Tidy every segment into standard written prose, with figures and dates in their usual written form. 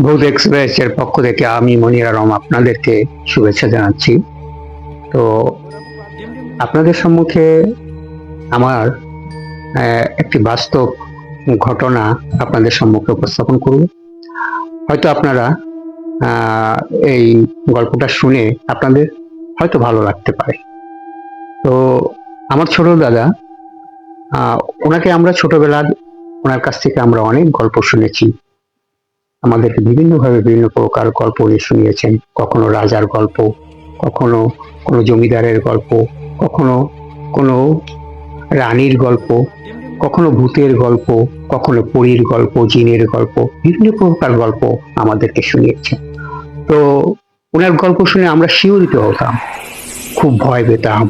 ভূত এক্সপ্রেস এর পক্ষ থেকে আমি মনির আলম আপনাদেরকে শুভেচ্ছা জানাচ্ছি। তো আপনাদের সম্মুখে আমার একটি বাস্তব ঘটনা আপনাদের সম্মুখে উপস্থাপন করব। হয়তো আপনারা আহ, এই গল্পটা শুনে আপনাদের হয়তো ভালো লাগতে পারে। তো আমার ছোট দাদা, আহ, ওনাকে আমরা ছোটবেলার ওনার কাছ থেকে আমরা অনেক গল্প শুনেছি। আমাদেরকে বিভিন্নভাবে বিভিন্ন প্রকার গল্প উনি শুনিয়েছেন। কখনো রাজার গল্প, কখনো কোনো জমিদারের গল্প, কখনো কোনো রানীর গল্প, কখনো ভূতের গল্প, কখনো পরীর গল্প, জিনের গল্প, বিভিন্ন প্রকার গল্প আমাদেরকে শুনিয়েছেন। তো ওনার গল্প শুনে আমরা শিহরিত হতাম, খুব ভয় পেতাম।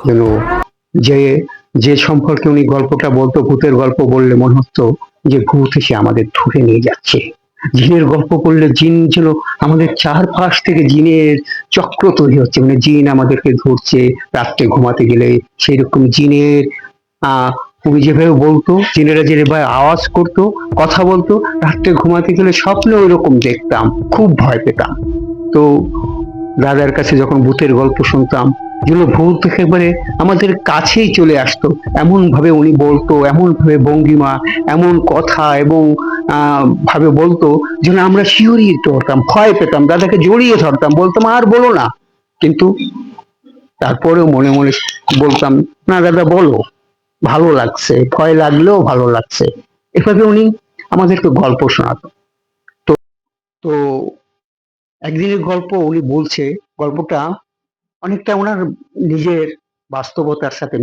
যেন যে যে সম্পর্কে উনি গল্পটা বলতো, ভূতের গল্প বললে মনে হতো যে ভূত এসে আমাদের ধরে নিয়ে যাচ্ছে। জিনের গল্প করলে জিন যেন আমাদের চারপাশ থেকে জিনের চক্র তৈরি হচ্ছে, মানে জিন আমাদেরকে ধরছে। রাত্রে ঘুমাতে গেলে সেই রকম জিনের উনি যেভাবে বলতো, জিনেরা যেভাবে আওয়াজ করতো, কথা বলতো, রাত্রে ঘুমাতে গেলে স্বপ্নে ওই রকম দেখতাম, খুব ভয় পেতাম। তো দাদার কাছে যখন ভূতের গল্প শুনতাম, যেন ভূত একেবারে আমাদের কাছেই চলে আসতো। এমন ভাবে উনি বলতো, এমন ভাবে ভঙ্গিমা, এমন কথা এবং ভাবে বলতো, যেন আমরা শিহরিত হতাম, ভয় পেতাম, দাদাকে জড়িয়ে ধরতাম, বলতাম আর বলো না। কিন্তু তারপরেও মনে মনে বলতাম, না দাদা বলো, ভালো লাগছে, ভয় লাগলেও ভালো লাগছে। এভাবে উনি আমাদেরকে গল্প শোনাতো। তো একদিনের গল্প উনি বলছে, গল্পটা অনেকটা ওনার নিজের বাস্তবতার সাথে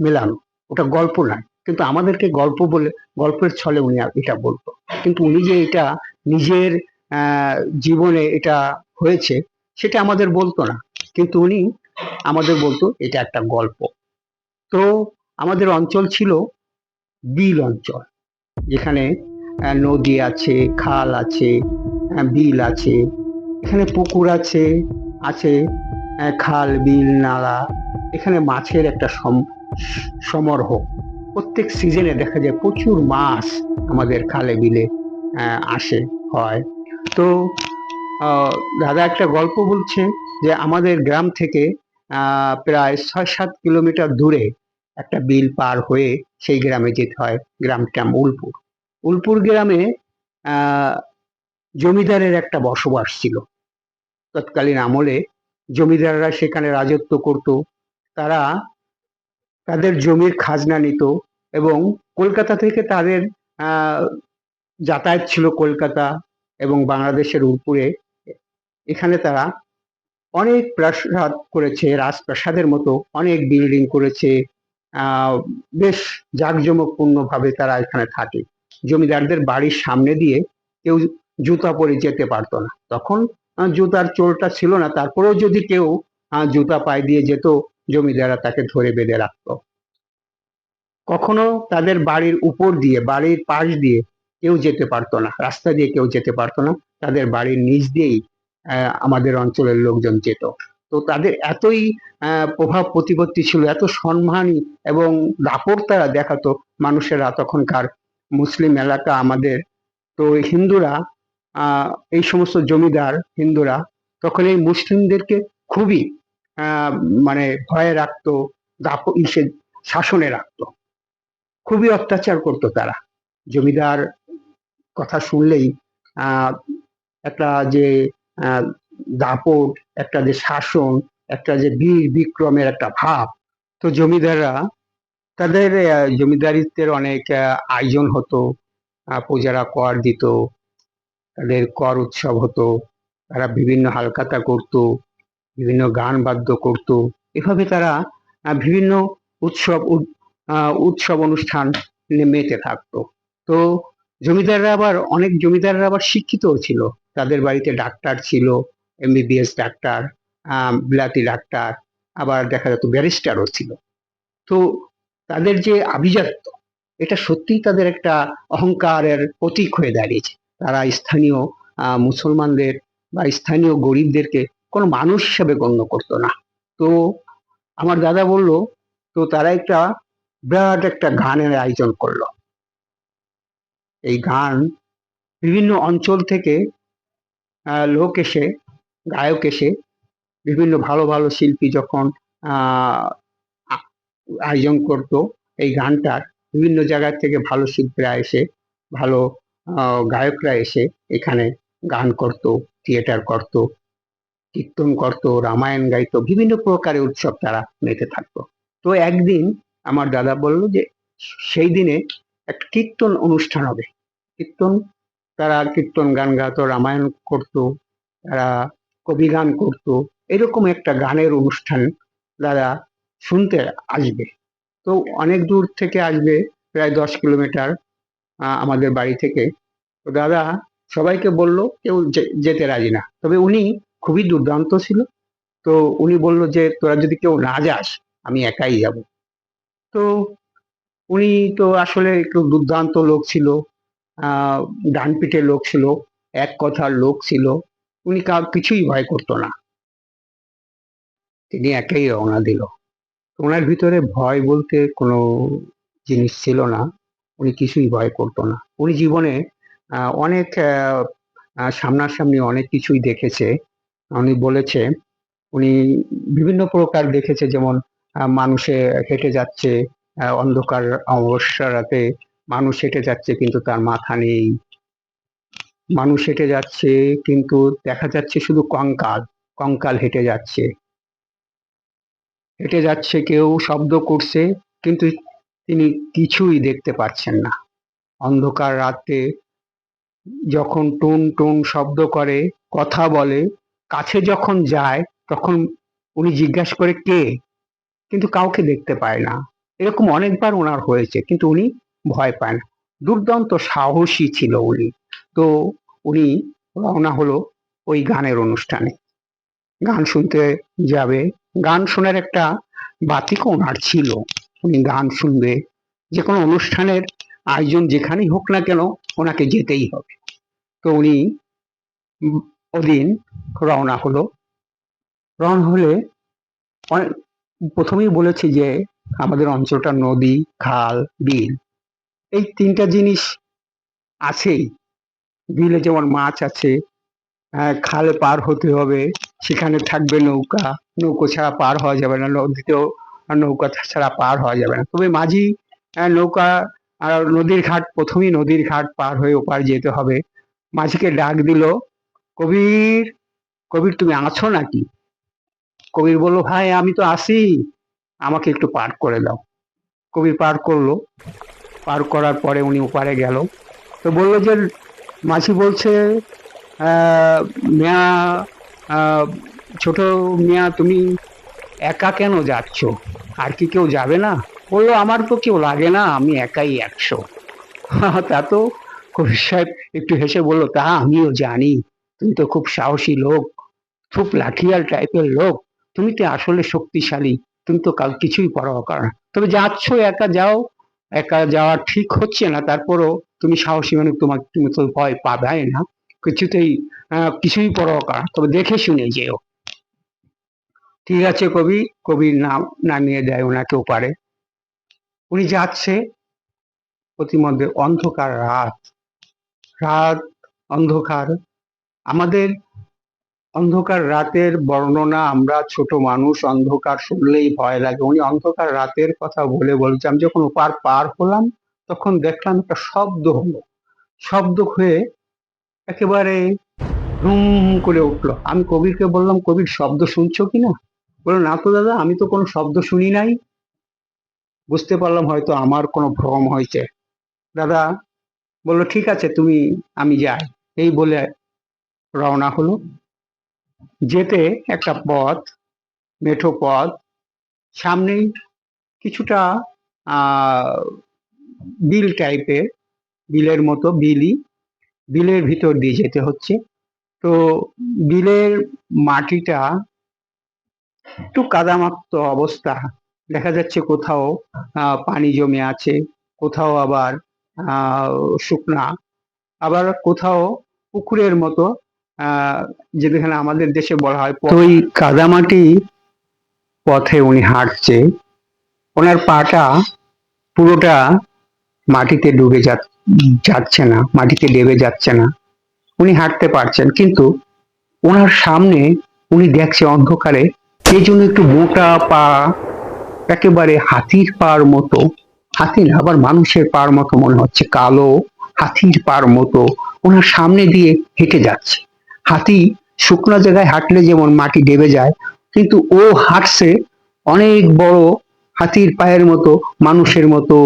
মেলানো। ওটা গল্প নয়, কিন্তু আমাদেরকে গল্প বলে, গল্পের ছলে উনি এটা বলতো। কিন্তু উনি যে এটা নিজের জীবনে এটা হয়েছে সেটা আমাদের বলতো না, কিন্তু উনি আমাদের বলতো এটা একটা গল্প। তো আমাদের অঞ্চল ছিল বিল অঞ্চল, যেখানে নদী আছে, খাল আছে, বিল আছে, এখানে পুকুর আছে, আছে খাল, বিল, নালা। এখানে মাছের একটা সমারোহ। প্রত্যেক সিজনে দেখা যায় প্রচুর মাছ আমাদের খালে বিলে আসে, হয়। তো আহ, দাদা একটা গল্প বলছে যে আমাদের গ্রাম থেকে প্রায় 6-7 কিলোমিটার দূরে একটা বিল পার হয়ে সেই গ্রামে যেতে হয়। গ্রামটা উলপুর। উলপুর গ্রামে আহ জমিদারের একটা বসবাস ছিল। তৎকালীন আমলে জমিদাররা সেখানে রাজত্ব করত। তারা তাদের জমির খাজনা নিত এবং কলকাতা থেকে তাদের আহ যাতায়াত ছিল কলকাতা এবং বাংলাদেশের উপরে। এখানে তারা অনেক প্রাসাদ করেছে, রাজপ্রাসাদের মতো অনেক বিল্ডিং করেছে। আহ বেশ জাঁকজমকপূর্ণ ভাবে তারা এখানে থাকে। জমিদারদের বাড়ির সামনে দিয়ে কেউ জুতা পরে যেতে পারতো না তখন। জুতার চোরটা ছিল না, তারপরেও যদি কেউ জুতা পায়ে দিয়ে যেত, জমিদাররা তাকে ধরে বেঁধে রাখতো। কখনো তাদের বাড়ির উপর দিয়ে, বাড়ির পাশ দিয়ে কেউ যেতে পারতো না, রাস্তা দিয়ে কেউ যেতে পারতো না। তাদের বাড়ির নিচ দিয়েই আমাদের অঞ্চলের লোকজন যেত। তো তাদের এতই প্রভাব প্রতিপত্তি ছিল, এত সম্মান এবং দাপট তারা দেখাতো মানুষেরা। তখনকার মুসলিম এলাকা আমাদের, তো হিন্দুরা, আহ এই সমস্ত জমিদার হিন্দুরা তখন এই মুসলিমদেরকে খুবই আহ মানে ভয়ে রাখতো, শাসনে রাখতো। খুবই অত্যাচার করতো তারা। জমিদার কথা শুনলেই আহ একটা যে আহ দাপট, একটা যে শাসন, একটা যে বীর বিক্রমের একটা ভাব। তো জমিদাররা তাদের জমিদারিত্বের অনেক আয়োজন হতো। প্রজারা কর দিত, তাদের কর উৎসব হতো, তারা বিভিন্ন হালখাতা করত, বিভিন্ন গান বাদ্য করত। এভাবে তারা বিভিন্ন উৎসব অনুষ্ঠান মেতে থাকতো। তো অনেক জমিদাররা আবার শিক্ষিতও ছিল। তাদের বাড়িতে ডাক্তার ছিল, এমবিবিএস ডাক্তার, বিলাতি ডাক্তার, আবার দেখা যেত ব্যারিস্টারও ছিল। তো তাদের যে আভিজাত্য, এটা সত্যিই তাদের একটা অহংকারের প্রতীক হয়ে দাঁড়িয়েছে। তারা স্থানীয় মুসলমানদের বা স্থানীয় গরিবদেরকে কোনো মানুষ হিসেবে গণ্য করতো না। তো আমার দাদা বলল, তো তারা একটা বিরাট একটা গানের আয়োজন করলো। এই গান বিভিন্ন অঞ্চল থেকে লোক এসে, গায়ক এসে, বিভিন্ন ভালো ভালো শিল্পী যখন আহ, আ- আয়োজন করতো এই গানটার, বিভিন্ন জায়গা থেকে ভালো শিল্পীরা এসে, ভালো গায়করা এসে এখানে গান করত, থিয়েটার করত, কীর্তন করত, রামায়ণ গাইতো, বিভিন্ন প্রকারের উৎসব তারা মেতে থাকতো। তো একদিন আমার দাদা বলল যে সেই দিনে একটা কীর্তন অনুষ্ঠান হবে। কীর্তন, তারা কীর্তন গান গাতো, রামায়ণ করতো, তারা কবি গান করতো, এরকম একটা গানের অনুষ্ঠান দাদা শুনতে আসবে। তো অনেক দূর থেকে আসবে, প্রায় 10 কিলোমিটার আমাদের বাড়ি থেকে। তো দাদা সবাইকে বলল, কেউ যেতে রাজি না, তবে উনি খুবই দুর্দান্ত ছিল। তো উনি বলল যে তোরা যদি কেউ না যাস, আমি একাই যাব। তো উনি তো আসলে একটু দুর্দান্ত লোক ছিল, আহ ডান পিঠে লোক ছিল, এক কথার লোক ছিল। উনি কিছুই ভয় করতো না, তিনি একাই রওনা দিল। ওনার ভিতরে ভয় বলতে কোনো জিনিস ছিল না, উনি কিছুই ভয় করতো না। উনি জীবনে অনেক সামনাসামনি অনেক কিছুই দেখেছে। উনি বলেছে উনি বিভিন্ন প্রকার দেখেছে, যেমন মানুষে হেঁটে যাচ্ছে, অন্ধকার অমাবস্যা রাতে মানুষ হেঁটে যাচ্ছে কিন্তু তার মাথা নেই, মানুষ হেঁটে যাচ্ছে কিন্তু দেখা যাচ্ছে শুধু কঙ্কাল, কঙ্কাল হেঁটে যাচ্ছে, হেঁটে যাচ্ছে, কেউ শব্দ করছে কিন্তু তিনি কিছুই দেখতে পাচ্ছেন না। অন্ধকার রাতে যখন টুন টুন শব্দ করে, কথা বলে, কাছে যখন যায় তখন উনি জিজ্ঞাসা করে কে, কিন্তু কাউকে দেখতে পায় না। এরকম অনেকবার ওনার হয়েছে, কিন্তু উনি ভয় পায় না। দুর্দান্ত সাহসী ছিল উনি। তো উনি রওনা হলো ওই গানের অনুষ্ঠানে, গান শুনতে যাবে। গান শোনার একটা বাতিক ওনার ছিল, উনি গান শুনবে। যে কোনো অনুষ্ঠানের আয়োজন যেখানেই হোক না কেন, ওনাকে যেতেই হবে। তো উনি ওদিন রওনা হলো। রওনা হলে প্রথমেই বলেছি যে আমাদের অঞ্চলটা নদী, খাল, বিল, এই তিনটা জিনিস আছেই। বিলে যেমন মাছ আছে, খালে পার হতে হবে, সেখানে থাকবে নৌকা, নৌকো ছাড়া পার হওয়া যাবে না, নদীতেও নৌকা ছাড়া পার হওয়া যাবে না। তবে মাঝি নৌকা আর নদীর ঘাট, প্রথমেই নদীর ঘাট পার হয়ে ওপার যেতে হবে। মাঝিকে ডাক দিল, কবির, কবির তুমি আছো নাকি? কবির বলল, ভাই আমি তো আছি, আমাকে একটু পার করে দাও। কবির পার করলো, পার করার পরে উনি ওপারে গেল। তো বললো যে মাঝি বলছে, মিয়া, আহ, ছোট মিয়া, তুমি একা কেন যাচ্ছ? আর কি কেউ যাবে না? বললো, আমার তো কেউ লাগে না, আমি একাই 100। তা তো কবির সাহেব একটু হেসে বললো, তা আমিও জানি, তুমি তো খুব সাহসী লোক, খুব লাঠিয়াল টাইপের লোক, তুমি তো আসলে শক্তিশালী, তুমি তো কাল কিছুই পরোয়া করো না। তবে যাচ্ছ একা যাও, একা যাওয়া ঠিক হচ্ছে না, তারপরও তুমি সাহসী মানুষ, তুমি তো ভয় পাবে না, কিছুতেই কিছুই পরোয়া করো না, তবে দেখে শুনে যেও। ঠিক আছে কবি। কবির নাম নামিয়ে দেয় ওনাকে ওপারে। উনি যাচ্ছে, প্রতিমধ্যে অন্ধকার রাত, রাত অন্ধকার। আমাদের অন্ধকার রাতের বর্ণনা, আমরা ছোট মানুষ, অন্ধকার শুনলেই ভয় লাগে। উনি অন্ধকার রাতের কথা বলে বলছে, আমি যখন ওপার পার হলাম তখন দেখলাম একটা শব্দ হলো, শব্দ হয়ে একেবারে হুম করে উঠলো। আমি কবিরকে বললাম, কবির শব্দ শুনছো কিনা? বললো, না তো দাদা, আমি তো কোনো শব্দ শুনি নাই। বুঝতে পারলাম হয়তো আমার কোনো ভ্রম হয়েছে। দাদা বললো, ঠিক আছে তুমি, আমি যাই। এই বলে রওনা হলো। যেতে একটা পথ, মেঠো পথ, সামনেই কিছুটা আহ বিল টাইপের, বিলের মতো, বিলই, বিলের ভিতর দিয়ে যেতে হচ্ছে। তো বিলের মাটিটা একটু কাদামাক্ত অবস্থা, দেখা যাচ্ছে কোথাও পানি জমে আছে, কোথাও আবার আহ শুকনা, আবার কোথাও পুকুরের মতো, যেখানে আমাদের দেশে বলা হয়। তো ওই কাদামাটি পথে উনি হাঁটছে, ওনার পাটা পুরোটা মাটিতে যাচ্ছে না, মাটিতে ডেবে যাচ্ছে না, উনি হাঁটতে পারছেন, কিন্তু ওনার সামনে উনি দেখছে অন্ধকারে কে যেন একটু মোটা পা, একেবারে হাতির পার মতো, হাতি না, আবার মানুষের পার মতো মনে হচ্ছে, কালো হাতির পার মতো ওনার সামনে দিয়ে হেঁটে যাচ্ছে। হাতি শুকনো জায়গায় হাঁটলে যেমন মাটি ডেবে যায়, কিন্তু ও হাঁটছে অনেক বড় হাতির পায়ের মতো, মানুষের মতো,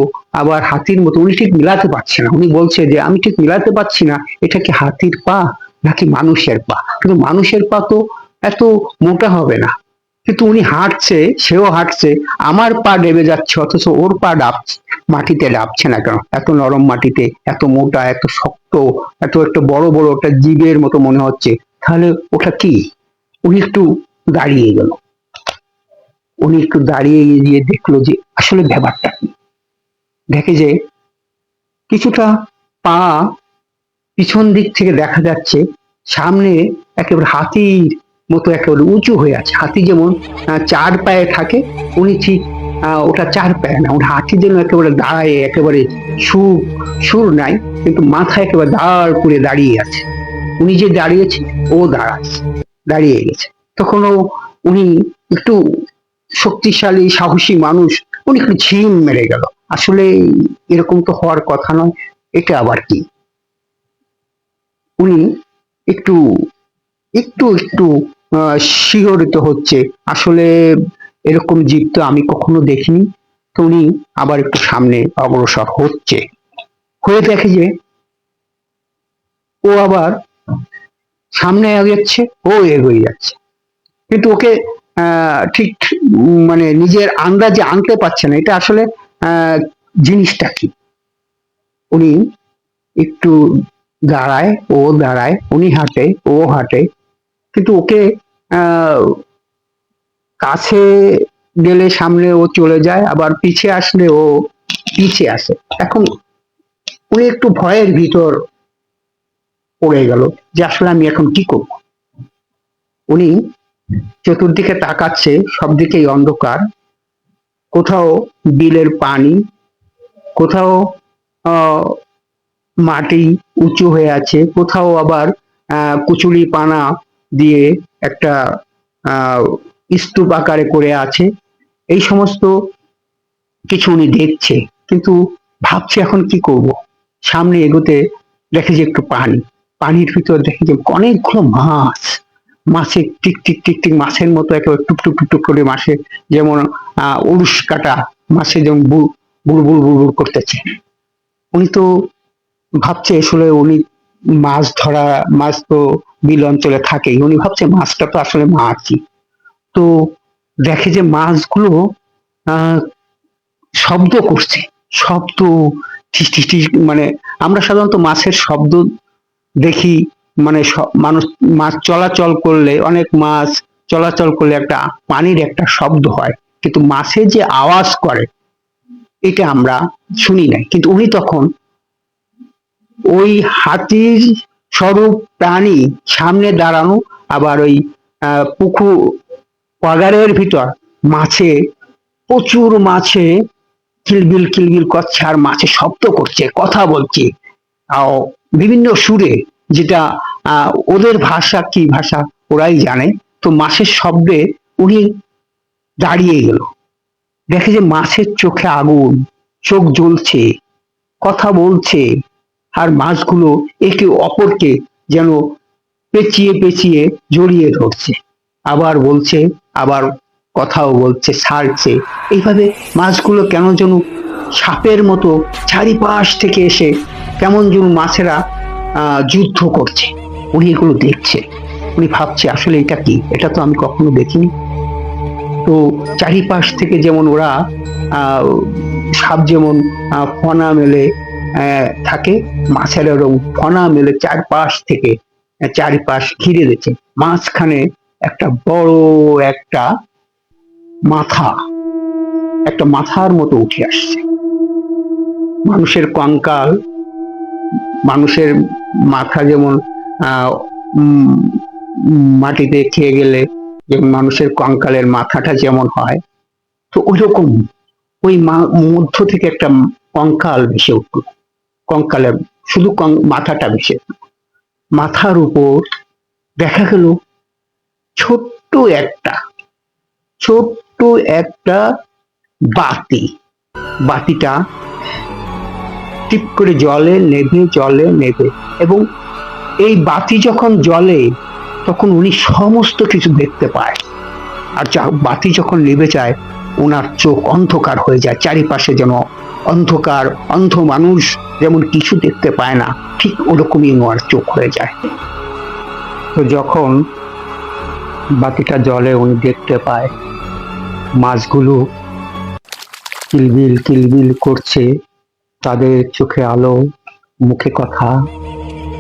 আবার হাতির মতো। উনি ঠিক মিলাতে পারছে না, উনি বলছে যে আমি ঠিক মিলাতে পারছি না এটা কি হাতির পা নাকি মানুষের পা, কিন্তু মানুষের পা তো এত মোটা হবে না। কিন্তু উনি হাঁটছে, সেও হাঁটছে, আমার পা ডেবে যাচ্ছে অথচ ওর পা ডাবছে, মাটিতে ডাবছে না কেন? এত নরম মাটিতে, এত মোটা, এত শক্ত, এত একটা বড় বড় একটা জীবের মতো মনে হচ্ছে, তাহলে ওটা কি? উনি একটু দাঁড়িয়ে গেল, উনি একটু দাঁড়িয়ে গিয়ে দেখলো যে আসলে ব্যাপারটা কি। দেখে যে কিছুটা পা পিছন দিক থেকে দেখা যাচ্ছে, সামনে একেবারে হাতির মতো একেবারে উঁচু হয়ে আছে। হাতি যেমন চার পায়ে থাকে, উনি ঠিক ওটা চার পায়ে না, ওটা হাতি যেন একেবারে দাঁড়ায়, একেবারে সুর সুর নাই, কিন্তু মাথা একেবারে দাঁড় করে দাঁড়িয়ে আছে। উনি যে দাঁড়িয়েছে, ও দাঁড়িয়ে গেছে। তখন উনি একটু শক্তিশালী সাহসী মানুষ, উনি একটু ঝিম মেরে গেল, আসলে এরকম তো হওয়ার কথা নয়, এটা আবার কি। উনি একটু একটু একটু শিহরিত হচ্ছে, আসলে এরকম জীব তো আমি কখনো দেখিনি। তো উনি আবার একটু সামনে অগ্রসর হচ্ছে, হয়ে দেখে যে ও আবার সামনে এগোচ্ছে, ও এগোয়ে যাচ্ছে, কিন্তু ওকে ঠিক মানে নিজের আন্দাজে আনতে পারছে না এটা আসলে আহ, জিনিসটা কি। উনি একটু দাঁড়ায়, ও দাঁড়ায়, উনি হাঁটে, ও হাঁটে, কিন্তু ওকে আহ কাছে গেলে সামনে ও চলে যায়, আবার পিছে আসলে ও পিছে আসে। এখন উনি একটু ভয়ের ভিতর পড়ে গেল যে আসলে আমি এখন কি করব। উনি চতুর্দিকে তাকাচ্ছে, সব দিকেই অন্ধকার, কোথাও বিলের পানি, কোথাও আহ মাটি উঁচু হয়ে আছে, কোথাও আবার কুচুরি পানা দিয়ে একটা আহ স্তূপ আকারে করে আছে। এই সমস্ত কিছু উনি দেখছে, কিন্তু ভাবছে এখন কি করব। সামনে এগোতে দেখে যে একটু পানি, পানির ভিতর দেখে যে অনেকগুলো মাছ, মাছের টিক টিক টিক টিক মাছের মতো একেবারে টুক টুক টুক টুক করে মাছে, যেমন উড়ুস কাটা মাছে যেমন বুড় বুড় বুড় বুড় করতেছে। উনি তো ভাবছে আসলে উনি মাছ ধরা, মাছ তো বিল অঞ্চলে থাকেই, উনি ভাবছে মাছটা তো আসলে মাছই। তো দেখে যে মাছগুলো আহ শব্দ করছে, শব্দ, টিস টিস টিস, মানে আমরা সাধারণত মাছের শব্দ দেখি, মানে মানুষ মাছ চলাচল করলে, অনেক মাছ চলাচল করলে একটা পানির একটা শব্দ হয়, কিন্তু মাছে যে আওয়াজ করে এটা আমরা শুনি নাই। কিন্তু উনি তখন ওই হাতির স্বরূপ প্রাণী সামনে দাঁড়ানো, আবার ওই পুকুর পাগারের ভিতর মাছে, প্রচুর মাছে কিলবিল কিলবিল করছে, আর মাছে শব্দ করছে, কথা বলছে বিভিন্ন সুরে, যেটা ওদের ভাষা কি ভাষা ওরাই জানে। তো মাছের শব্দে উনি দাঁড়িয়ে গেল, দেখে যে মাছের চোখে আগুন, চোখ জ্বলছে, কথা বলছে, আর মাছগুলো একে অপরকে যেন পেঁচিয়ে পেঁচিয়ে জড়িয়ে ধরছে, আবার বলছে, আবার কথাও বলছে, ছাড়ছে। এইভাবে মাছগুলো কেন যেন সাপের মতো চারিপাশ থেকে এসে কেমন যেন মাছেরা যুদ্ধ করছে। উনি এগুলো দেখছে, উনি ভাবছে আসলে এটা কি, এটা তো আমি কখনো দেখিনি। তো চারিপাশ থেকে যেমন ওরা আহ সাপ যেমন ফনা মেলে থাকে, মাছের ওরকম ফনা মেলে চারপাশ থেকে চারিপাশ ঘিরে রেখে, মাঝখানে একটা বড় একটা মাথা, একটা মাথার মতো উঠে আসছে, মানুষের কঙ্কাল, মানুষের মাথা যেমন আহ মাটিতে খেয়ে গেলে যেমন মানুষের কঙ্কালের মাথাটা যেমন হয়, তো ওইরকম ওই মধ্য থেকে একটা কঙ্কাল ভেসে উঠল। কঙ্কালের শুধু মাথাটা ভেসে, মাথার উপর দেখা গেল ছোট্ট একটা ছোট্ট একটা বাতি, বাতিটা টিপ করে জলে নেবে এবং এই বাতি যখন জ্বলে তখন উনি সমস্ত কিছু দেখতে পায়। আর বাতি যখন নিভে যায় ওনার চোখ অন্ধকার হয়ে যায়, চারিপাশে যেন অন্ধকার, অন্ধ মানুষ যেমন কিছু দেখতে পায় না, ঠিক ওরকমই ওনার চোখ হয়ে যায়। তো যখন বাতিটা জ্বলে উনি দেখতে পায় মাছগুলো কিলবিল কিলবিল করছে, তাদের চোখে আলো, মুখে কথা,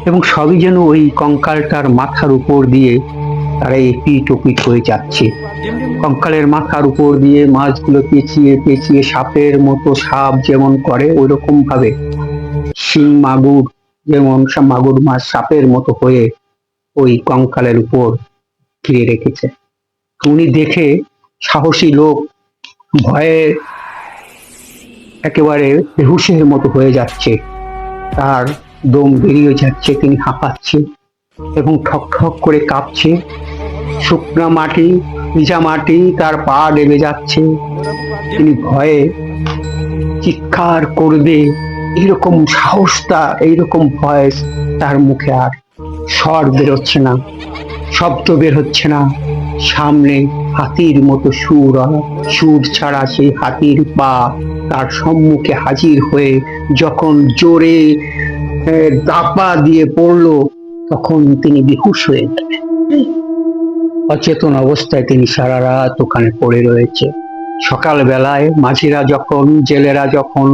এবং সবই যেন ওই কঙ্কালটার মাথার উপর দিয়ে তারা এপিট ওপিট হয়ে যাচ্ছে। কঙ্কালের মাথার উপর দিয়ে মাছগুলো পেঁচিয়ে পেঁচিয়ে সাপের মতো, সাপ যেমন করে ওইরকম ভাবে শিং মাগুর, যেমন মাগুর মাছ সাপের মতো হয়ে ওই কঙ্কালের উপর ঘিরে রেখেছে। উনি দেখে সাহসী লোক ভয়ে একেবারে বেহুশের মতো হয়ে যাচ্ছে, তার দম বেরিয়ে যাচ্ছে, তিনি হাঁপাচ্ছে এবং ঠক ঠক করে কাঁপছে। শুকনা মাটি, ভিজা মাটি তার পা ডেবে যাচ্ছে, তিনি ভয়ে চিৎকার করবে এইরকম সাহসটা, এইরকম ভয়েস তার মুখে, আর স্বর বেরোচ্ছে না, শব্দ বের হচ্ছে না। সামনে হাতির মতো সুর ছাড়া সেই হাতির পা তার সম্মুখে হাজির হয়ে যখন জোরে দাপা দিয়ে পড়লো তখন তিনি বেহুশ হয়ে গেলেন। অচেতন অবস্থায় তিনি সারা রাত ওখানে পড়ে রয়েছে। সকাল বেলায় মাঝিরা যখন, জেলেরা যখন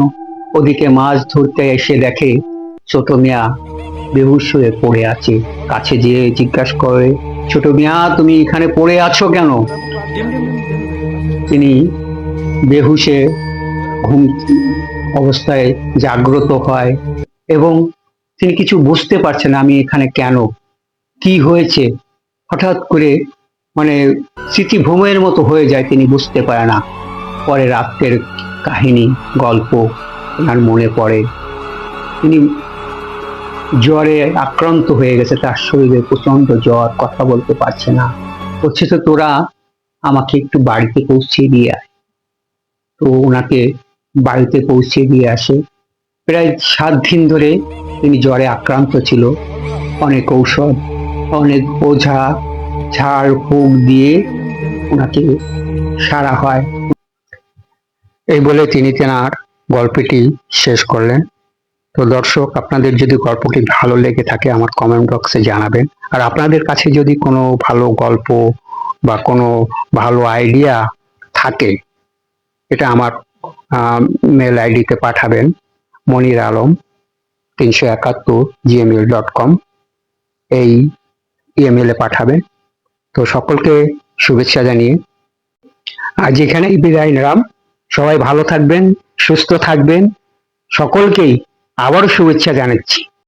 ওদিকে মাছ ধরতে এসে দেখে ছোট মিয়া বেহুশ হয়ে পড়ে আছে, কাছে যেয়ে জিজ্ঞাসা করে, ছোট মিয়া তুমি এখানে পড়ে আছো কেন? তিনি বেহুশে ঘুম অবস্থায় জাগ্রত হয় এবং তিনি কিছু বুঝতে পারছেন আমি এখানে কেন, কি হয়েছে, হঠাৎ করে মানে স্মৃতিভ্রমের মতো হয়ে যায়, তিনি বুঝতে পারে না। পরে রাত্রের কাহিনী, গল্প ওনার মনে পড়ে, তিনি জ্বরে আক্রান্ত হয়ে গেছে, তার শরীরে প্রচন্ড জ্বর, কথা বলতে পারছে না। বলছে তো তোরা আমাকে একটু বাড়িতে পৌঁছে দিয়ে আয়। তো ওনাকে বাড়িতে পৌঁছে দিয়ে আসে। প্রায় 7 দিন ধরে তিনি জ্বরে আক্রান্ত ছিল, অনেক ঔষধ, অনেক ওঝা ঝাড় ফুঁক দিয়ে ওনাকে সারা হয়। এই বলে তিনি তেনার গল্পটি শেষ করলেন। তো দর্শক, আপনাদের যদি গল্পটি ভালো লেগে থাকে আমার কমেন্ট বক্সে জানাবেন। আর আপনাদের কাছে যদি কোনো ভালো গল্প বা কোনো ভালো আইডিয়া থাকে এটা আমার মেল আইডিতে পাঠাবেন, moniralam371@gmail.com এই ইমেলে পাঠাবেন। তো সকলকে শুভেচ্ছা জানিয়ে আজ এখানেই বিদায় নিলাম। সবাই ভালো থাকবেন, সুস্থ থাকবেন, সকলকেই আবারও শুভেচ্ছা জানাচ্ছি।